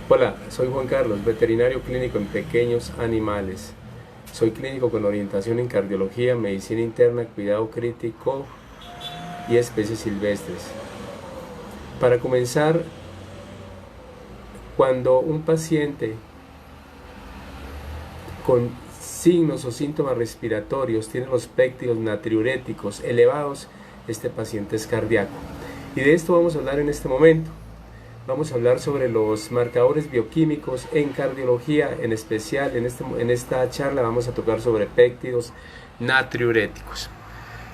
Hola, soy Juan Carlos, veterinario clínico en pequeños animales. Soy clínico con orientación en cardiología, medicina interna, cuidado crítico y especies silvestres. Para comenzar, cuando un paciente con signos o síntomas respiratorios tiene los péptidos natriuréticos elevados, este paciente es cardíaco. Y de esto vamos a hablar en este momento. Vamos a hablar sobre los marcadores bioquímicos en cardiología, en especial en esta charla vamos a tocar sobre péptidos natriuréticos.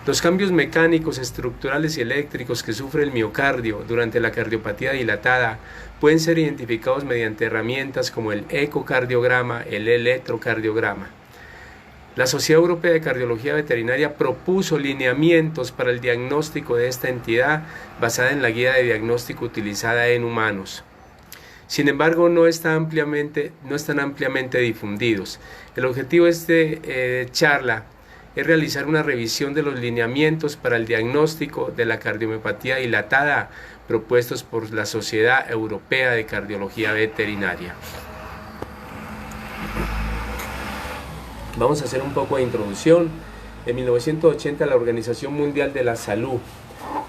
Los cambios mecánicos, estructurales y eléctricos que sufre el miocardio durante la cardiopatía dilatada pueden ser identificados mediante herramientas como el ecocardiograma, el electrocardiograma. La Sociedad Europea de Cardiología Veterinaria propuso lineamientos para el diagnóstico de esta entidad basada en la guía de diagnóstico utilizada en humanos. Sin embargo, no están ampliamente difundidos. El objetivo de esta charla es realizar una revisión de los lineamientos para el diagnóstico de la cardiomiopatía dilatada propuestos por la Sociedad Europea de Cardiología Veterinaria. Vamos a hacer un poco de introducción. En 1980 la Organización Mundial de la Salud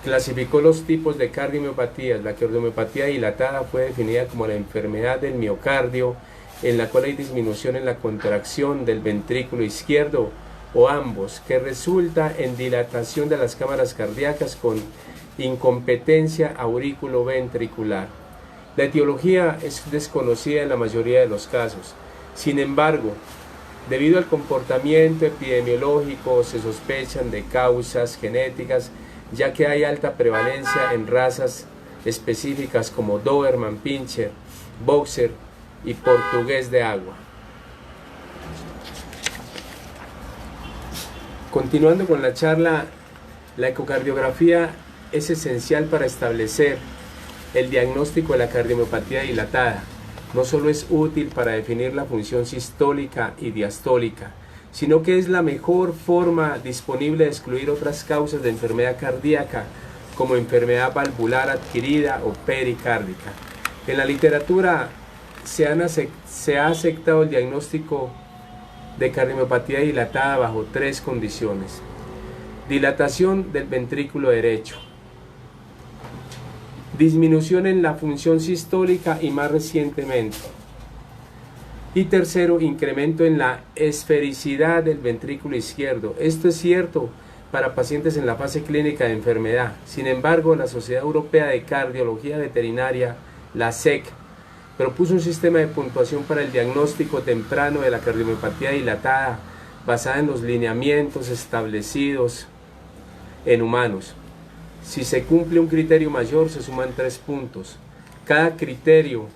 clasificó los tipos de cardiomiopatías. La cardiomiopatía dilatada fue definida como la enfermedad del miocardio en la cual hay disminución en la contracción del ventrículo izquierdo o ambos, que resulta en dilatación de las cámaras cardíacas con incompetencia auriculoventricular. La etiología es desconocida en la mayoría de los casos. Sin embargo, debido al comportamiento epidemiológico, se sospechan de causas genéticas, ya que hay alta prevalencia en razas específicas como Doberman Pinscher, Boxer y Portugués de agua. Continuando con la charla, la ecocardiografía es esencial para establecer el diagnóstico de la cardiomiopatía dilatada. No solo es útil para definir la función sistólica y diastólica, sino que es la mejor forma disponible de excluir otras causas de enfermedad cardíaca, como enfermedad valvular adquirida o pericárdica. En la literatura se ha aceptado el diagnóstico de cardiomiopatía dilatada bajo tres condiciones: dilatación del ventrículo derecho, disminución en la función sistólica y más recientemente, y tercero, incremento en la esfericidad del ventrículo izquierdo. Esto es cierto para pacientes en la fase clínica de enfermedad. Sin embargo, la Sociedad Europea de Cardiología Veterinaria, la SEC, propuso un sistema de puntuación para el diagnóstico temprano de la cardiomiopatía dilatada basada en los lineamientos establecidos en humanos. Si se cumple un criterio mayor, se suman 3 puntos. Cada criterio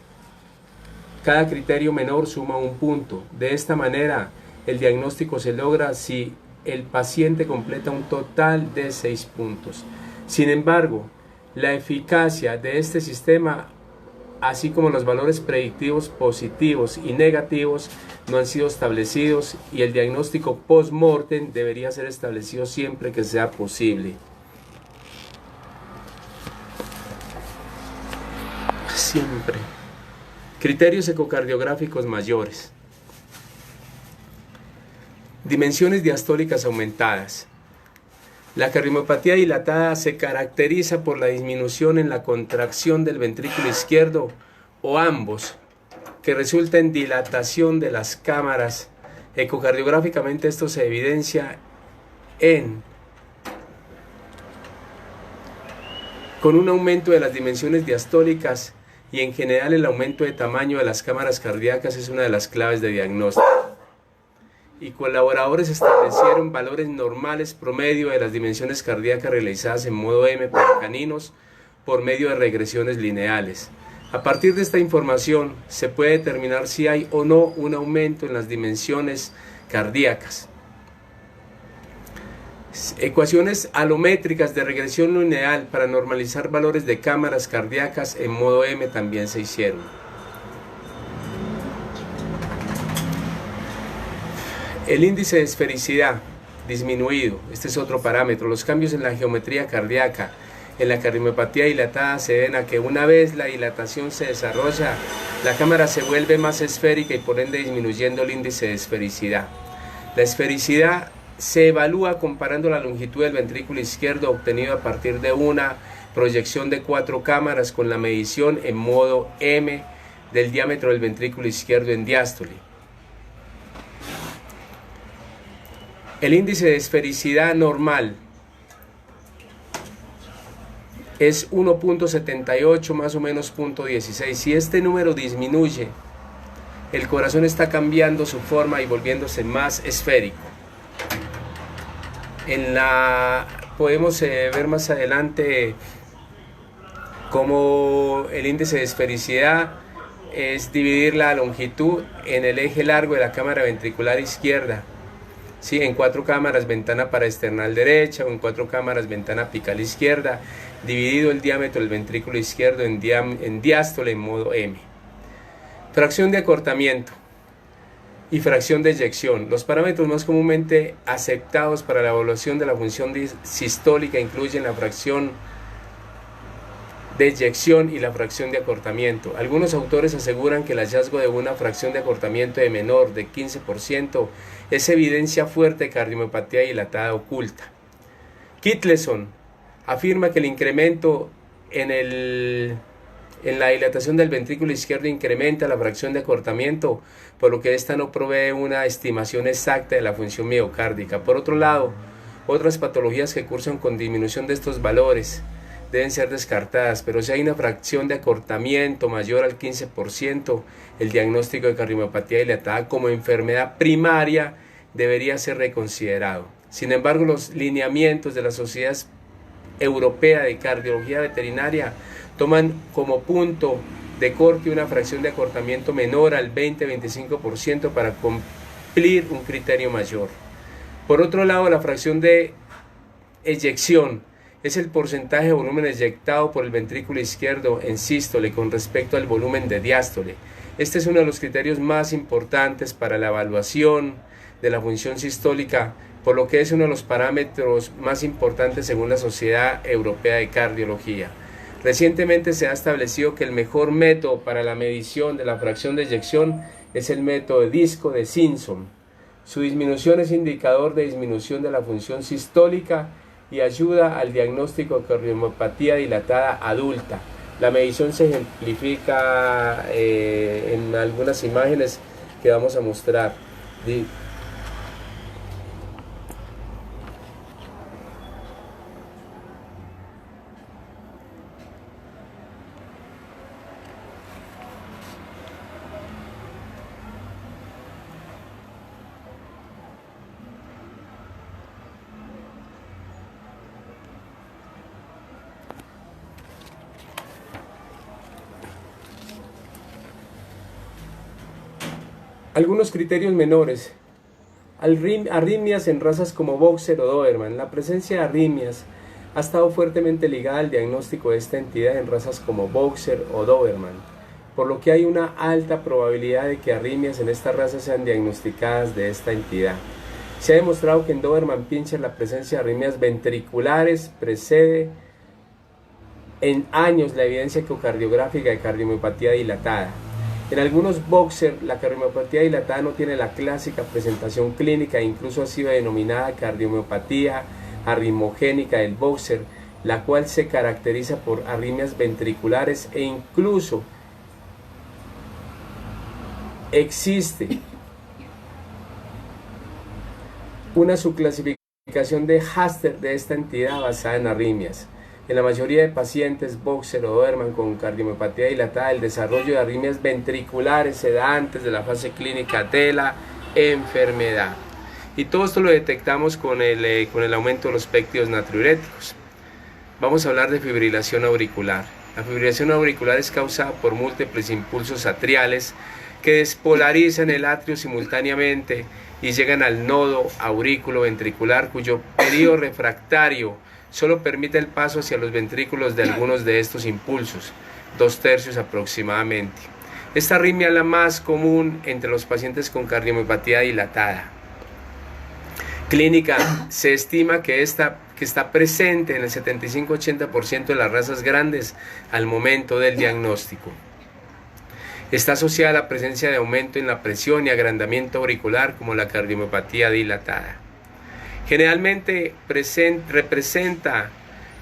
menor suma 1 punto. De esta manera, el diagnóstico se logra si el paciente completa un total de 6 puntos. Sin embargo, la eficacia de este sistema, así como los valores predictivos positivos y negativos, no han sido establecidos y el diagnóstico post-mortem debería ser establecido siempre que sea posible. Siempre. Criterios ecocardiográficos mayores. Dimensiones diastólicas aumentadas. La cardiomiopatía dilatada se caracteriza por la disminución en la contracción del ventrículo izquierdo o ambos, que resulta en dilatación de las cámaras. Ecocardiográficamente esto se evidencia con un aumento de las dimensiones diastólicas, y en general el aumento de tamaño de las cámaras cardíacas es una de las claves de diagnóstico. Y colaboradores establecieron valores normales promedio de las dimensiones cardíacas realizadas en modo M para caninos por medio de regresiones lineales. A partir de esta información se puede determinar si hay o no un aumento en las dimensiones cardíacas. Ecuaciones alométricas de regresión lineal para normalizar valores de cámaras cardíacas en modo M también se hicieron. El índice de esfericidad disminuido, este es otro parámetro. Los cambios en la geometría cardíaca en la cardiomiopatía dilatada se deben a que una vez la dilatación se desarrolla, la cámara se vuelve más esférica y por ende disminuyendo el índice de esfericidad. La esfericidad se evalúa comparando la longitud del ventrículo izquierdo obtenido a partir de una proyección de 4 cámaras con la medición en modo M del diámetro del ventrículo izquierdo en diástole. El índice de esfericidad normal es 1.78 más o menos 0.16. Si este número disminuye, el corazón está cambiando su forma y volviéndose más esférico. Podemos ver más adelante cómo el índice de esfericidad es dividir la longitud en el eje largo de la cámara ventricular izquierda, ¿sí? En 4 cámaras ventana paraesternal derecha o en 4 cámaras ventana apical izquierda, dividido el diámetro del ventrículo izquierdo en diástole en modo M. Fracción de acortamiento y fracción de eyección. Los parámetros más comúnmente aceptados para la evaluación de la función sistólica incluyen la fracción de eyección y la fracción de acortamiento. Algunos autores aseguran que el hallazgo de una fracción de acortamiento de menor de 15% es evidencia fuerte de cardiomiopatía dilatada oculta. Kitleson afirma que el incremento en la dilatación del ventrículo izquierdo incrementa la fracción de acortamiento, por lo que esta no provee una estimación exacta de la función miocárdica. Por otro lado, otras patologías que cursan con disminución de estos valores deben ser descartadas, pero si hay una fracción de acortamiento mayor al 15%, el diagnóstico de cardiomiopatía dilatada como enfermedad primaria debería ser reconsiderado. Sin embargo, los lineamientos de la Sociedad Europea de Cardiología Veterinaria toman como punto de corte una fracción de acortamiento menor al 20-25% para cumplir un criterio mayor. Por otro lado, la fracción de eyección es el porcentaje de volumen eyectado por el ventrículo izquierdo en sístole con respecto al volumen de diástole. Este es uno de los criterios más importantes para la evaluación de la función sistólica, por lo que es uno de los parámetros más importantes según la Sociedad Europea de Cardiología. Recientemente se ha establecido que el mejor método para la medición de la fracción de eyección es el método de disco de Simpson. Su disminución es indicador de disminución de la función sistólica y ayuda al diagnóstico de cardiomiopatía dilatada adulta. La medición se ejemplifica en algunas imágenes que vamos a mostrar. Algunos criterios menores. Arritmias en razas como Boxer o Doberman. La presencia de arritmias ha estado fuertemente ligada al diagnóstico de esta entidad en razas como Boxer o Doberman, por lo que hay una alta probabilidad de que arritmias en estas razas sean diagnosticadas de esta entidad. Se ha demostrado que en Doberman Pinscher la presencia de arritmias ventriculares precede en años la evidencia ecocardiográfica de cardiomiopatía dilatada. En algunos Boxer, la cardiomiopatía dilatada no tiene la clásica presentación clínica e incluso ha sido denominada cardiomiopatía arritmogénica del Boxer, la cual se caracteriza por arritmias ventriculares e incluso existe una subclasificación de Haster de esta entidad basada en arritmias. En la mayoría de pacientes Boxer o Doberman con cardiomiopatía dilatada, el desarrollo de arritmias ventriculares se da antes de la fase clínica de la enfermedad. Y todo esto lo detectamos con el aumento de los péptidos natriuréticos. Vamos a hablar de fibrilación auricular. La fibrilación auricular es causada por múltiples impulsos atriales que despolarizan el atrio simultáneamente y llegan al nodo aurículo ventricular, cuyo periodo refractario solo permite el paso hacia los ventrículos de algunos de estos impulsos, 2/3 aproximadamente. Esta arritmia es la más común entre los pacientes con cardiomiopatía dilatada. Clínica, se estima que que está presente en el 75-80% de las razas grandes al momento del diagnóstico. Está asociada a la presencia de aumento en la presión y agrandamiento auricular como la cardiomiopatía dilatada. Generalmente representa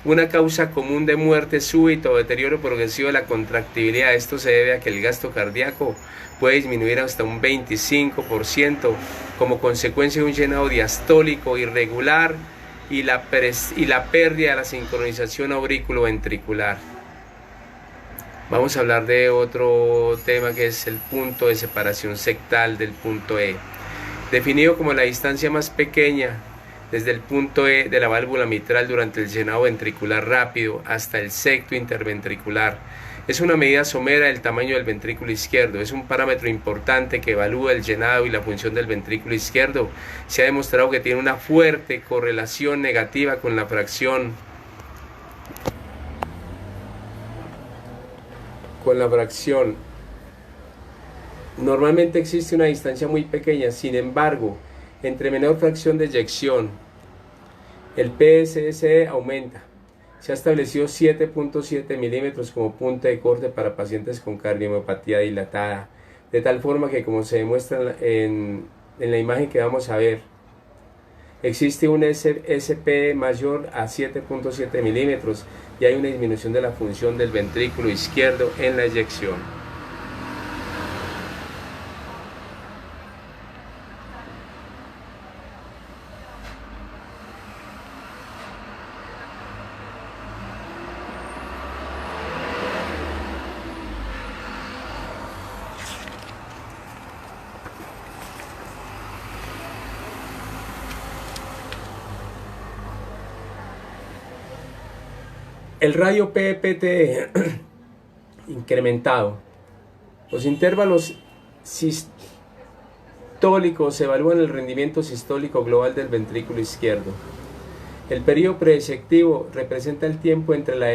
una causa común de muerte súbita o deterioro progresivo de la contractibilidad. Esto se debe a que el gasto cardíaco puede disminuir hasta un 25% como consecuencia de un llenado diastólico irregular y la pérdida de la sincronización aurículo-ventricular. Vamos a hablar de otro tema que es el punto de separación septal del punto E, definido como la distancia más pequeña desde el punto E de la válvula mitral durante el llenado ventricular rápido hasta el septo interventricular. Es una medida somera del tamaño del ventrículo izquierdo. Es un parámetro importante que evalúa el llenado y la función del ventrículo izquierdo. Se ha demostrado que tiene una fuerte correlación negativa con la fracción Normalmente existe una distancia muy pequeña, sin embargo, entre menor fracción de eyección, el PSSE aumenta. Se ha establecido 7.7 milímetros como punto de corte para pacientes con cardiomiopatía dilatada, de tal forma que, como se demuestra en la imagen que vamos a ver, existe un SP mayor a 7.7 milímetros y hay una disminución de la función del ventrículo izquierdo en la eyección. El radio PEPT incrementado. Los intervalos sistólicos evalúan el rendimiento sistólico global del ventrículo izquierdo. El periodo preeyectivo representa el tiempo entre la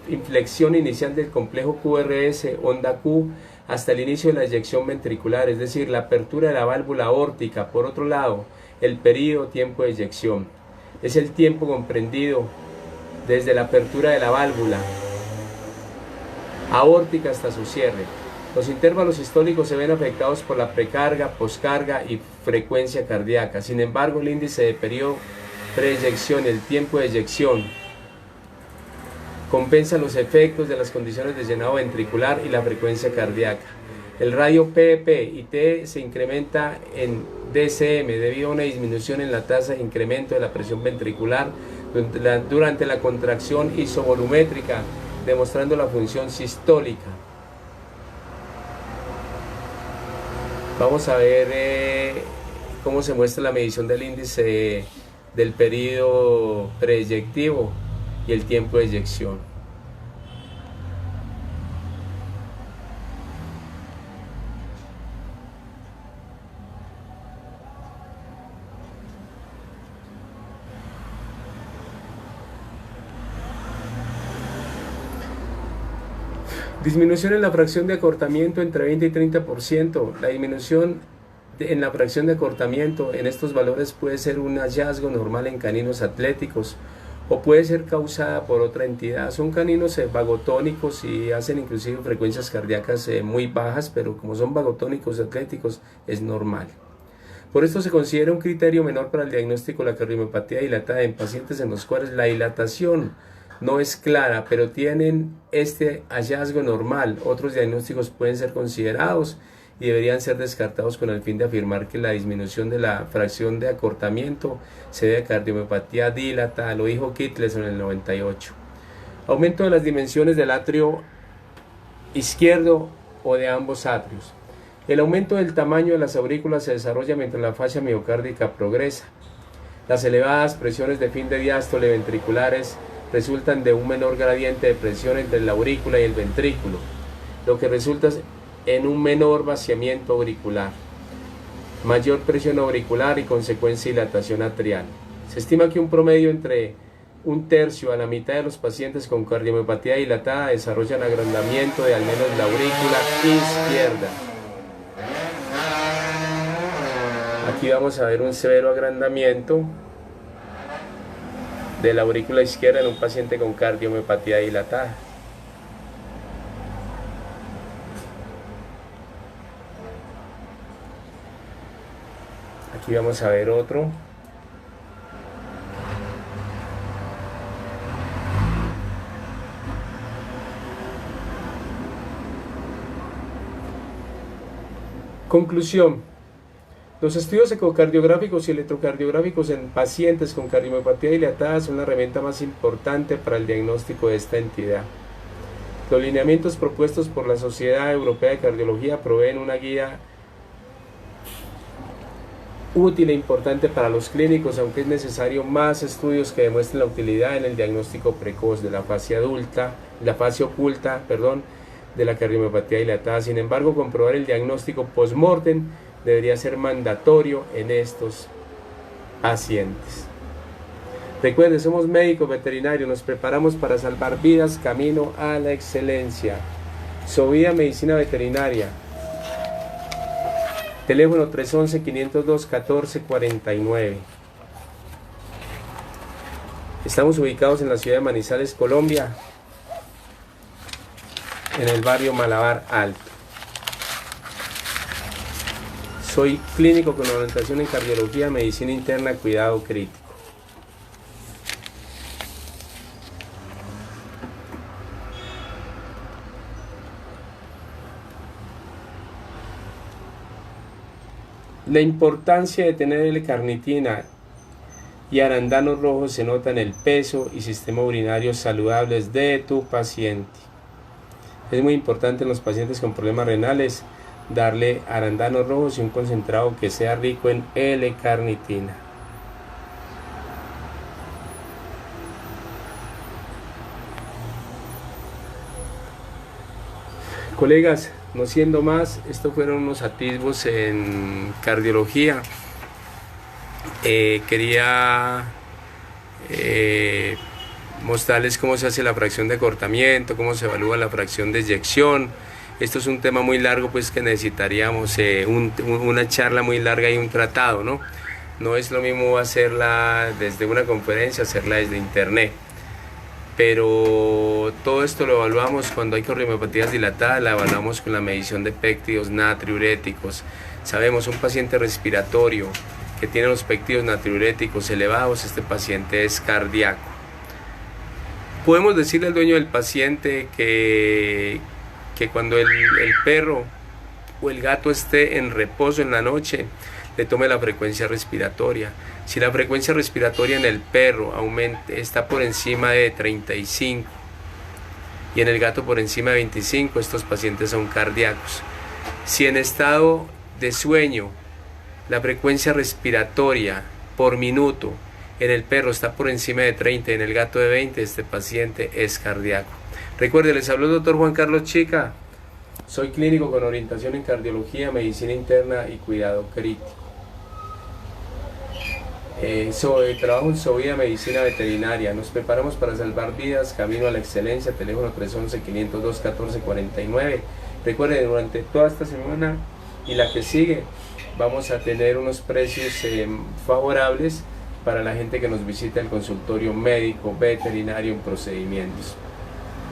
inflexión inicial del complejo QRS, onda Q, hasta el inicio de la eyección ventricular, es decir, la apertura de la válvula aórtica. Por otro lado, el periodo tiempo de eyección es el tiempo comprendido desde la apertura de la válvula aórtica hasta su cierre. Los intervalos sistólicos se ven afectados por la precarga, poscarga y frecuencia cardíaca. Sin embargo, el índice de periodo preeyección y el tiempo de eyección compensan los efectos de las condiciones de llenado ventricular y la frecuencia cardíaca. El radio PEP y T se incrementa en DCM debido a una disminución en la tasa de incremento de la presión ventricular durante la contracción isovolumétrica, demostrando la función sistólica. Vamos a ver cómo se muestra la medición del índice del periodo preeyectivo y el tiempo de eyección. Disminución en la fracción de acortamiento entre 20 y 30%. La disminución en la fracción de acortamiento en estos valores puede ser un hallazgo normal en caninos atléticos o puede ser causada por otra entidad. Son caninos vagotónicos y hacen inclusive frecuencias cardíacas muy bajas, pero como son vagotónicos atléticos es normal. Por esto se considera un criterio menor para el diagnóstico de la cardiomiopatía dilatada en pacientes en los cuales la dilatación no es clara, pero tienen este hallazgo normal. Otros diagnósticos pueden ser considerados y deberían ser descartados con el fin de afirmar que la disminución de la fracción de acortamiento se debe a cardiomiopatía dilatada. Lo dijo Kittles en el 98. Aumento de las dimensiones del atrio izquierdo o de ambos atrios. El aumento del tamaño de las aurículas se desarrolla mientras la fascia miocárdica progresa. Las elevadas presiones de fin de diástole ventriculares resultan de un menor gradiente de presión entre la aurícula y el ventrículo, lo que resulta en un menor vaciamiento auricular, mayor presión auricular y consecuencia dilatación atrial. Se estima que un promedio entre un tercio a la mitad de los pacientes con cardiomiopatía dilatada desarrollan agrandamiento de al menos la aurícula izquierda. Aquí vamos a ver un severo agrandamiento de la aurícula izquierda en un paciente con cardiomiopatía dilatada. Aquí vamos a ver otro. Conclusión. Los estudios ecocardiográficos y electrocardiográficos en pacientes con cardiomiopatía dilatada son la herramienta más importante para el diagnóstico de esta entidad. Los lineamientos propuestos por la Sociedad Europea de Cardiología proveen una guía útil e importante para los clínicos, aunque es necesario más estudios que demuestren la utilidad en el diagnóstico precoz de la fase oculta, de la cardiomiopatía dilatada. Sin embargo, comprobar el diagnóstico post-mortem debería ser mandatorio en estos pacientes. Recuerden, somos médicos veterinarios, nos preparamos para salvar vidas, camino a la excelencia. Sovida Medicina Veterinaria. Teléfono 311-502-1449. Estamos ubicados en la ciudad de Manizales, Colombia, en el barrio Malabar Alto. Soy clínico con orientación en cardiología, medicina interna, cuidado crítico. La importancia de tener L-carnitina y arándanos rojos se nota en el peso y sistema urinario saludables de tu paciente. Es muy importante en los pacientes con problemas renales darle arándanos rojos y un concentrado que sea rico en L-carnitina. Colegas, no siendo más, estos fueron unos atisbos en cardiología. Quería mostrarles cómo se hace la fracción de acortamiento, cómo se evalúa la fracción de eyección. Esto es un tema muy largo, pues que necesitaríamos una charla muy larga y un tratado, ¿no? No es lo mismo hacerla desde una conferencia, hacerla desde internet. Pero todo esto lo evaluamos cuando hay cardiomiopatía dilatada, la evaluamos con la medición de péptidos natriuréticos. Sabemos, un paciente respiratorio que tiene los péptidos natriuréticos elevados, este paciente es cardíaco. Podemos decirle al dueño del paciente que cuando el perro o el gato esté en reposo en la noche, le tome la frecuencia respiratoria. Si la frecuencia respiratoria en el perro está por encima de 35 y en el gato por encima de 25, estos pacientes son cardíacos. Si en estado de sueño la frecuencia respiratoria por minuto en el perro está por encima de 30 y en el gato de 20, este paciente es cardíaco. Recuerden, les habló el doctor Juan Carlos Chica. Soy clínico con orientación en cardiología, medicina interna y cuidado crítico. Trabajo en Sovida Medicina Veterinaria. Nos preparamos para salvar vidas, camino a la excelencia. Teléfono 311-502-1449. Recuerden, durante toda esta semana y la que sigue vamos a tener unos precios favorables para la gente que nos visita el consultorio médico veterinario en procedimientos.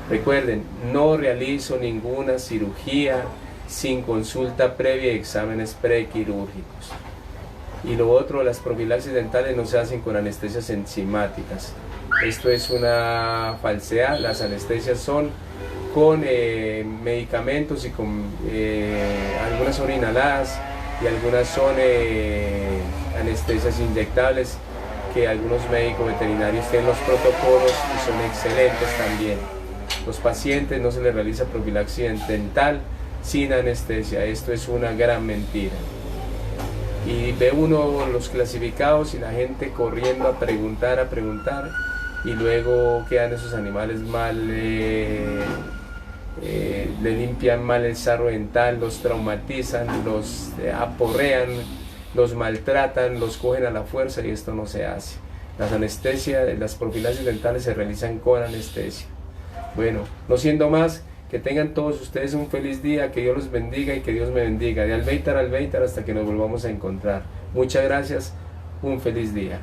Recuerden, no realizo ninguna cirugía sin consulta previa y exámenes prequirúrgicos. Y lo otro, las profilaxis dentales no se hacen con anestesias enzimáticas. Esto es una falsedad. Las anestesias son con medicamentos y con algunas son inhaladas y algunas son anestesias inyectables, que algunos médicos veterinarios tienen los protocolos y son excelentes también. Los pacientes no se les realiza profilaxis dental sin anestesia. Esto es una gran mentira. Y ve uno los clasificados y la gente corriendo a preguntar, y luego quedan esos animales mal, le limpian mal el sarro dental, los traumatizan, los aporrean, los maltratan, los cogen a la fuerza, y esto no se hace. Las anestesias, las profilaxis dentales se realizan con anestesia. Bueno, no siendo más, que tengan todos ustedes un feliz día, que Dios los bendiga y que Dios me bendiga, de Albeitar a Albeitar hasta que nos volvamos a encontrar. Muchas gracias, un feliz día.